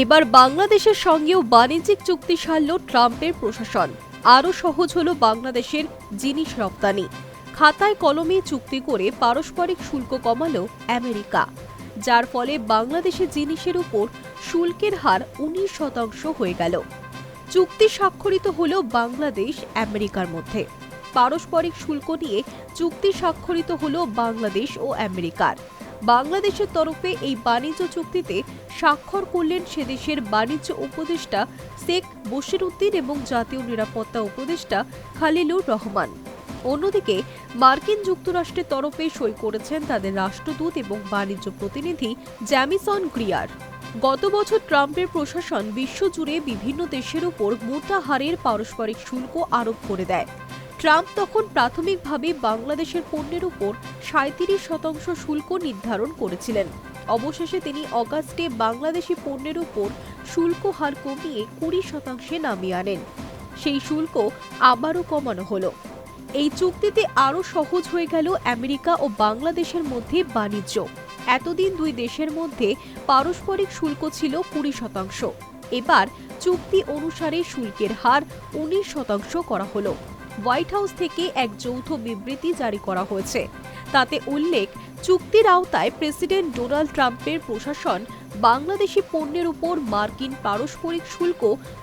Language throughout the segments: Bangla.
এবার বাংলাদেশের সঙ্গেও বাণিজ্যিক চুক্তি সারল ট্রাম্পের প্রশাসন। আরও সহজ হল বাংলাদেশের জিনিস রপ্তানি। খাতায় কলমে চুক্তি করে পারস্পরিক শুল্ক কমাল আমেরিকা, যার ফলে বাংলাদেশের জিনিসের উপর শুল্কের হার 19% হয়ে গেল। চুক্তি স্বাক্ষরিত হল বাংলাদেশ আমেরিকার মধ্যে। পারস্পরিক শুল্ক নিয়ে চুক্তি স্বাক্ষরিত হল বাংলাদেশ ও আমেরিকার। বাংলাদেশের তরফে এই বাণিজ্য চুক্তিতে স্বাক্ষর করলেন সেদেশের বাণিজ্য উপদেষ্টা শেখ বশিরউদ্দিন এবং জাতীয় নিরাপত্তা উপদেষ্টা খালিলুর রহমান। অন্যদিকে মার্কিন যুক্তরাষ্ট্রের তরফে সই করেছেন তাদের রাষ্ট্রদূত এবং বাণিজ্য প্রতিনিধি জ্যামিসন গ্রিয়ার। গত বছর ট্রাম্পের প্রশাসন বিশ্বজুড়ে বিভিন্ন দেশের উপর মোটা হারের পারস্পরিক শুল্ক আরোপ করে দেয়। ট্রাম্প তখন প্রাথমিকভাবে বাংলাদেশের পণ্যের উপর 37% শুল্ক নির্ধারণ করেছিলেন। অবশেষে তিনি অগাস্টে বাংলাদেশি পণ্যের উপর শুল্ক হার কমিয়ে 20% নামিয়ে আনেন। সেই শুল্ক আবারও কমানো হলো। এই চুক্তিতে আরও সহজ হয়ে গেল আমেরিকা ও বাংলাদেশের মধ্যে বাণিজ্য। এতদিন দুই দেশের মধ্যে পারস্পরিক শুল্ক ছিল 20%। এবার চুক্তি অনুসারে শুল্কের হার 19% করা হলো। হোয়াইট হাউস থেকে এক যৌথ বিবৃতি জারি করা হয়েছে। তাতে উল্লেখ, চুক্তির আওতায় প্রেসিডেন্ট ডোনাল্ড ট্রাম্পের প্রশাসন বাংলাদেশি পণ্যের উপর মার্কিন পারস্পরিক শুল্ক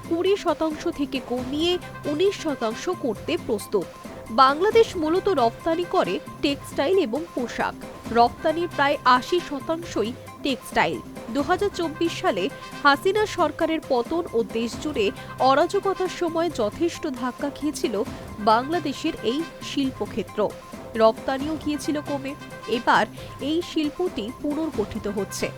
20% থেকে কমিয়ে 19% করতে প্রস্তুত। বাংলাদেশ মূলত রপ্তানি করে টেক্সটাইল এবং পোশাক। রপ্তানির প্রায় 80%ই টেক্সটাইল। 2024 সালে হাসিনা সরকারের পতন ও দেশজুড়ে অরাজকতার সময় যথেষ্ট ধাক্কা খেয়েছিল বাংলাদেশের এই শিল্পক্ষেত্র। রপ্তানিও গিয়েছিল কমে। এবার এই শিল্পটি পুনর্গঠিত হচ্ছে।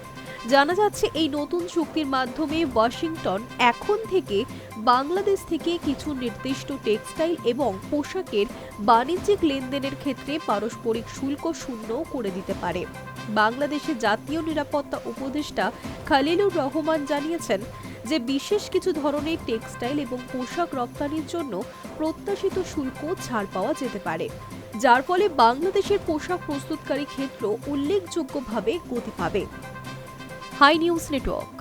জানা যাচ্ছে, এই নতুন চুক্তির মাধ্যমে ওয়াশিংটন এখন থেকে বাংলাদেশ থেকে কিছু নির্দিষ্ট টেক্সটাইল এবং পোশাকের বাণিজ্যিক লেনদেনের ক্ষেত্রে পারস্পরিক শুল্ক শূন্য করে দিতে পারে। বাংলাদেশের জাতীয় নিরাপত্তা উপদেষ্টা খালিলুর রহমান জানিয়েছেন যে বিশেষ কিছু ধরনের টেক্সটাইল এবং পোশাক রপ্তানির জন্য প্রত্যাশিত শুল্ক ছাড় পাওয়া যেতে পারে, যার ফলে বাংলাদেশের পোশাক প্রস্তুতকারী ক্ষেত্র উল্লেখযোগ্যভাবে গতি পাবে। High News network.